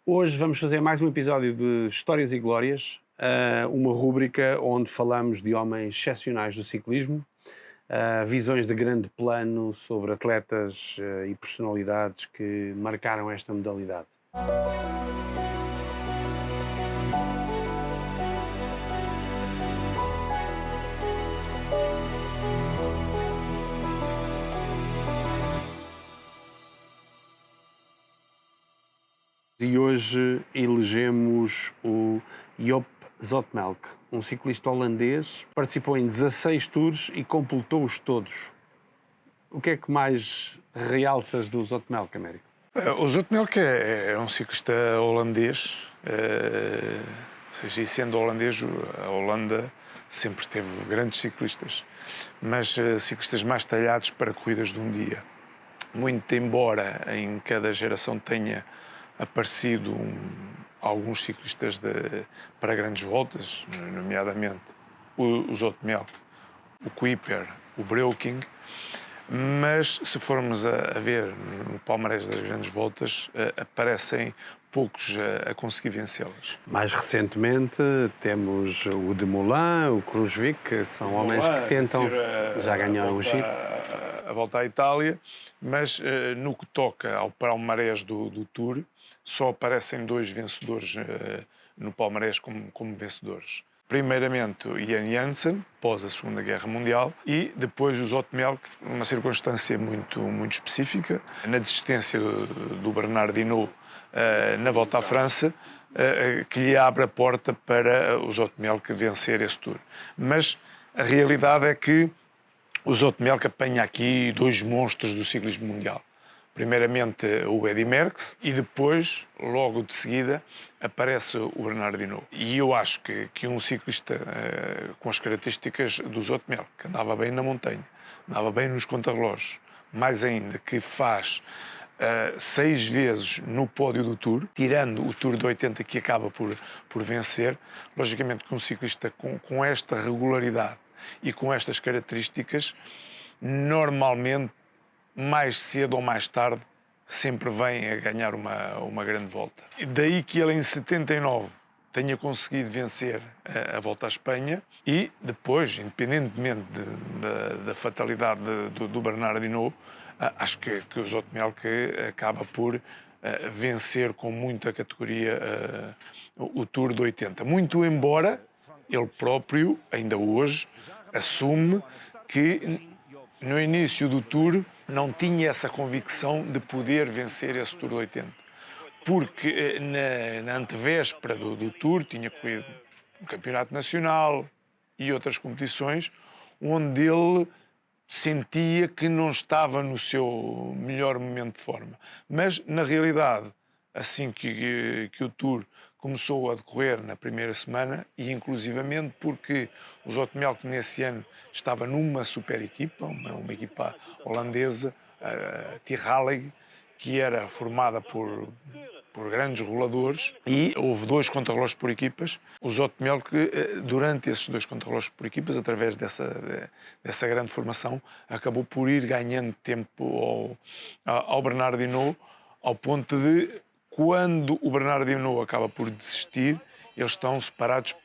Hoje vamos fazer mais um episódio de Histórias e Glórias, uma rúbrica onde falamos de homens excepcionais do ciclismo, visões de grande plano sobre atletas e personalidades que marcaram esta modalidade. E hoje elegemos o Joop Zoetemelk, um ciclista holandês, participou em 16 tours e completou-os todos. O que é que mais realças do Zoetemelk, Américo? O Zoetemelk é um ciclista holandês, ou seja, e sendo holandês, a Holanda sempre teve grandes ciclistas, mas ciclistas mais talhados para corridas de um dia. Muito embora em cada geração tenha aparecido alguns ciclistas para grandes voltas, nomeadamente o Zoetemelk, o Kuiper, o Breukink, mas se formos a ver no palmarés das grandes voltas, aparecem poucos a conseguir vencê-las. Mais recentemente temos o Dumoulin, o Kruijswijk, que são homens que tentam, já ganharam o Giro. A volta à Itália, mas no que toca ao palmarés do Tour, só aparecem dois vencedores no palmarés como vencedores. Primeiramente o Ian Janssen, após a Segunda Guerra Mundial, e depois o Zoetemelk, numa circunstância muito específica, na desistência do Bernard Hinault na volta à França, que lhe abre a porta para o Zoetemelk vencer esse Tour. Mas a realidade é que o Zoetemelk apanha aqui dois monstros do ciclismo mundial. Primeiramente o Eddy Merckx e depois, logo de seguida, aparece o Bernard Hinault. E eu acho que um ciclista com as características do Zoetemelk, que andava bem na montanha, andava bem nos contrarrelógios, mais ainda que faz 6 vezes no pódio do Tour, tirando o Tour de 80 que acaba por vencer, logicamente que um ciclista com esta regularidade e com estas características, normalmente, mais cedo ou mais tarde, sempre vem a ganhar uma grande volta. E daí que ele, em 79, tenha conseguido vencer a Volta à Espanha e depois, independentemente da fatalidade do Bernard Hinault, acho que o Zoetemelk acaba por vencer com muita categoria o Tour de 80. Muito embora ele próprio, ainda hoje, assume que no início do Tour não tinha essa convicção de poder vencer esse Tour de 80. Porque na antevéspera do Tour tinha corrido um campeonato nacional e outras competições onde ele sentia que não estava no seu melhor momento de forma. Mas, na realidade, assim que o Tour começou a decorrer na primeira semana, e inclusivamente porque o Zoetemelk nesse ano estava numa super equipa, uma equipa holandesa, a Tirrallig, que era formada por grandes roladores, e houve 2 contrarrelógios por equipas. O Zoetemelk, durante esses 2 contrarrelógios por equipas, através dessa grande formação, acabou por ir ganhando tempo ao Bernard Hinault, ao ponto de, quando o Bernard Hinault acaba por desistir, eles estão separados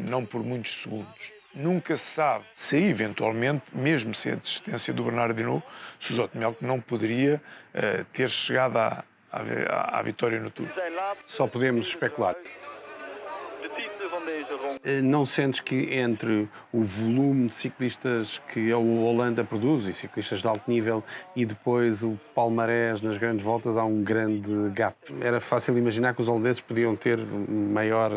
não por muitos segundos. Nunca se sabe se, eventualmente, mesmo sem a desistência do Bernard Hinault, se o Zoetemelk não poderia ter chegado à vitória no Tour. Só podemos especular. Não sentes que entre o volume de ciclistas que a Holanda produz, e ciclistas de alto nível, e depois o palmarés nas grandes voltas, há um grande gap? Era fácil imaginar que os holandeses podiam ter maior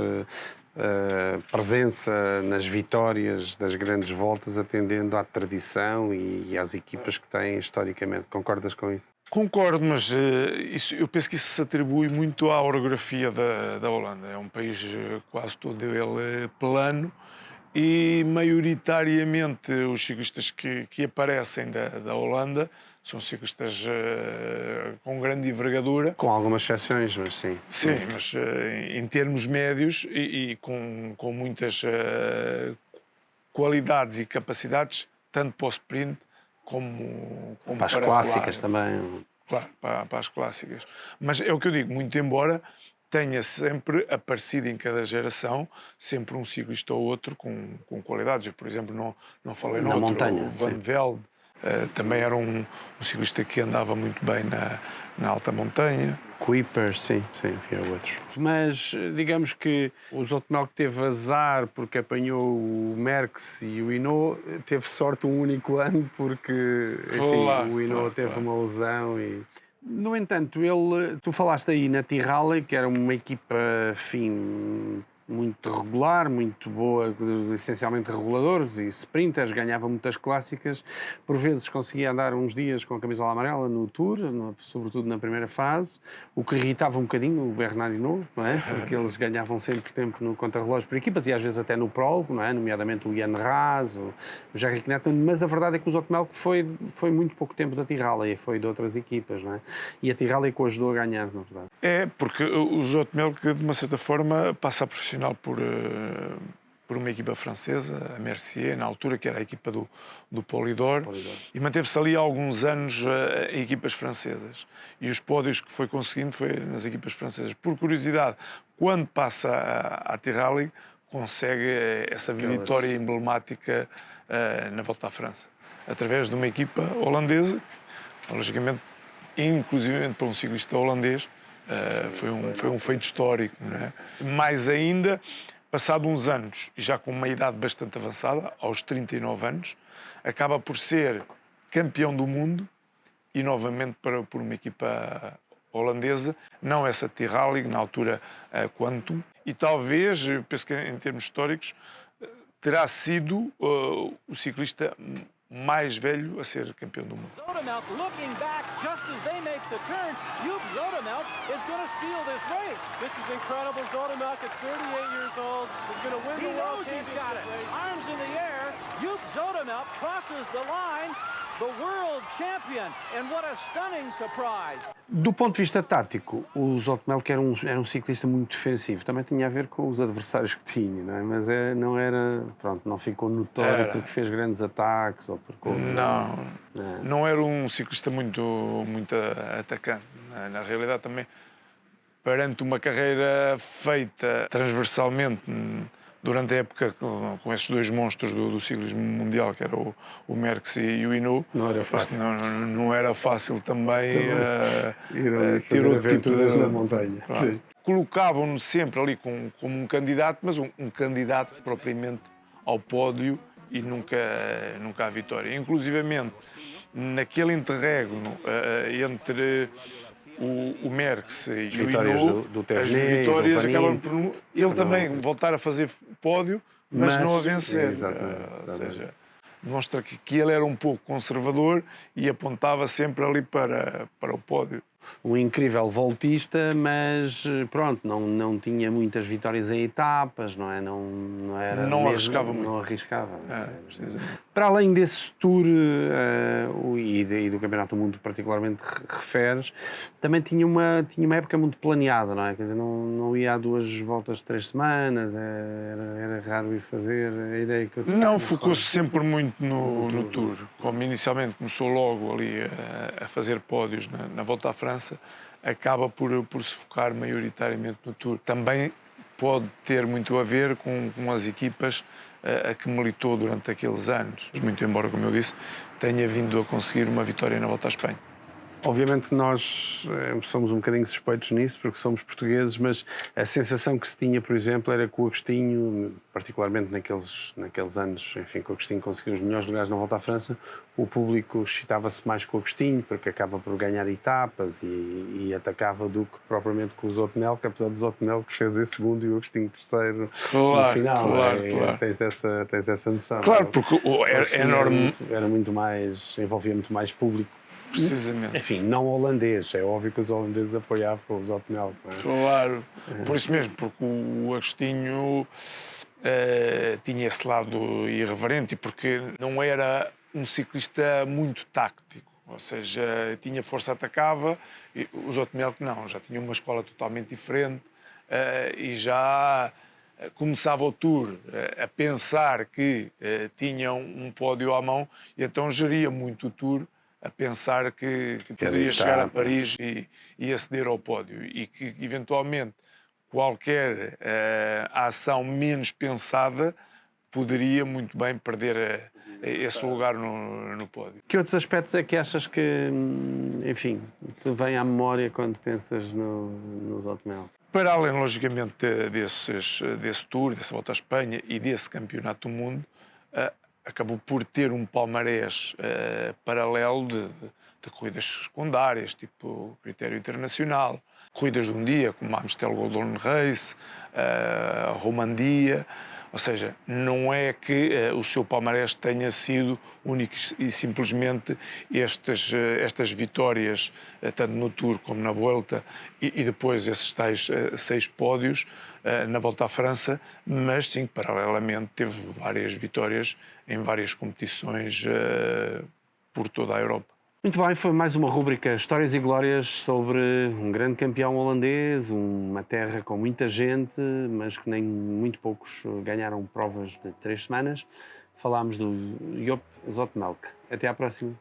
presença nas vitórias das grandes voltas, atendendo à tradição e às equipas que têm historicamente. Concordas com isso? Concordo, mas eu penso que isso se atribui muito à orografia da Holanda. É um país quase todo ele plano e, maioritariamente, os ciclistas que aparecem da Holanda são ciclistas com grande envergadura. Com algumas exceções, mas sim. Sim, mas em termos médios e com muitas qualidades e capacidades, tanto para o sprint como Para as para clássicas rolar. também. claro, para as clássicas. Mas é o que eu digo, muito embora tenha sempre aparecido em cada geração sempre um ciclista ou outro com qualidades. Eu, por exemplo, não falei Na noutro, montanha, o Van sim. Velde, também era um ciclista que andava muito bem na alta montanha. Kuiper, sim, havia outros. Mas digamos que o Zoetemelk teve azar porque apanhou o Merckx e o Hinault, teve sorte um único ano porque, enfim, Claro, o Hinault teve claro. uma lesão e... No entanto, tu falaste aí na Tyrrell, que era uma equipa, enfim, muito regular, muito boa, essencialmente reguladores e sprinters, ganhava muitas clássicas, por vezes conseguia andar uns dias com a camisola amarela no Tour, sobretudo na primeira fase, o que irritava um bocadinho o Bernard Hinault, não é? Porque eles ganhavam sempre tempo no contrarrelógio por equipas e às vezes até no prólogo, não é? Nomeadamente o Ian Ras, o Jerry Knetton, mas a verdade é que o Zoetemelk foi muito pouco tempo da Tyrrell e foi de outras equipas, não é? E a Tyrrell é que o ajudou a ganhar, na verdade. É, porque o Zoetemelk, de uma certa forma, passa a profissional por uma equipa francesa, a Mercier, na altura, que era a equipa do Polydor, e manteve-se ali há alguns anos em equipas francesas. E os pódios que foi conseguindo foi nas equipas francesas. Por curiosidade, quando passa à Tyrrell, consegue essa vitória emblemática na Volta à França, através de uma equipa holandesa, que, logicamente, inclusivamente para um ciclista holandês, foi um feito histórico. Não é? Mais ainda, passado uns anos, e já com uma idade bastante avançada, aos 39 anos, acaba por ser campeão do mundo e novamente por uma equipa holandesa, não essa Tyrrell, na altura Quantum, e talvez, eu penso que em termos históricos, terá sido o ciclista mais velho a ser campeão do mundo. Zoetemelk looking back just as they make the turn. Joop Zoetemelk is going to steal this race. This is incredible. Zoetemelk at 38 years old is going to win the World Championship race. Arms in the air. Joop Zoetemelk crosses the line. The world champion. And what a stunning surprise. Do ponto de vista tático, o Zoetemelk era um ciclista muito defensivo. Também tinha a ver com os adversários que tinha, não é? Mas não era, pronto, não ficou notório porque fez grandes ataques ou porque houve... Não era um ciclista muito atacante. Na realidade, também, perante uma carreira feita transversalmente durante a época com esses dois monstros do ciclismo mundial, que era o Merckx e o Hinault, não era fácil. Não era fácil também ter outro tipo de na montanha. Claro. Colocavam-no sempre ali como um candidato, mas um candidato propriamente ao pódio e nunca à vitória. Inclusivamente, naquele interregno entre o Merckx e o Hinault, as vitórias acabam por ele também voltar a fazer pódio, mas não a vencer. Ou seja, demonstra que ele era um pouco conservador e apontava sempre ali para o pódio. Um incrível voltista, mas pronto, não tinha muitas vitórias em etapas, não é? Não era não mesmo, arriscava muito. Não arriscava. Precisamente. Para além desse tour e do Campeonato do Mundo particularmente referes, também tinha uma época muito planeada, não é? Quer dizer, não ia a 2 voltas de 3 semanas, era raro ir fazer. A ideia que eu tinha. Não, focou-se sempre muito no Tour. Como inicialmente começou logo ali a fazer pódios na Volta à França, acaba por se focar maioritariamente no Tour. Também pode ter muito a ver com as equipas a que militou durante aqueles anos. Muito embora, como eu disse, tenha vindo a conseguir uma vitória na Volta à Espanha. Obviamente que nós somos um bocadinho suspeitos nisso, porque somos portugueses, mas a sensação que se tinha, por exemplo, era que o Agostinho, particularmente naqueles anos, enfim, que o Agostinho conseguiu os melhores lugares na Volta à França, o público excitava-se mais com o Agostinho, porque acaba por ganhar etapas e atacava do que propriamente com o Zoetemelk, apesar do Zoetemelk fazer segundo e o Agostinho terceiro no final. Claro. Tens essa noção. Claro, porque é enorme. Era muito mais, envolvia muito mais público. Precisamente. Enfim, não holandês. É óbvio que os holandeses apoiavam o Zoetemelk. Claro. Por isso mesmo, porque o Agostinho tinha esse lado irreverente e porque não era um ciclista muito táctico. Ou seja, tinha força, atacava, e o Zoetemelk não, já tinha uma escola totalmente diferente e já começava o Tour a pensar que tinha um pódio à mão e então geria muito o Tour a pensar que poderia chegar a Paris e aceder ao pódio, e que eventualmente qualquer ação menos pensada poderia muito bem perder esse lugar no pódio. Que outros aspectos é que achas que, enfim, te vem à memória quando pensas no Zotemel? Para além, logicamente, desse Tour, dessa Volta à Espanha e desse Campeonato do Mundo, acabou por ter um palmarés paralelo de corridas secundárias, tipo critério internacional, corridas de um dia, como a Amstel Gold Race, a Romandia. Ou seja, não é que o seu palmarés tenha sido único e simplesmente estas vitórias, tanto no Tour como na Volta, e depois esses tais 6 pódios na Volta à França, mas sim, paralelamente, teve várias vitórias em várias competições por toda a Europa. Muito bem, foi mais uma rúbrica Histórias e Glórias sobre um grande campeão holandês, uma terra com muita gente, mas que nem muito poucos ganharam provas de 3 semanas. Falámos do Joop Zoetemelk. Até à próxima.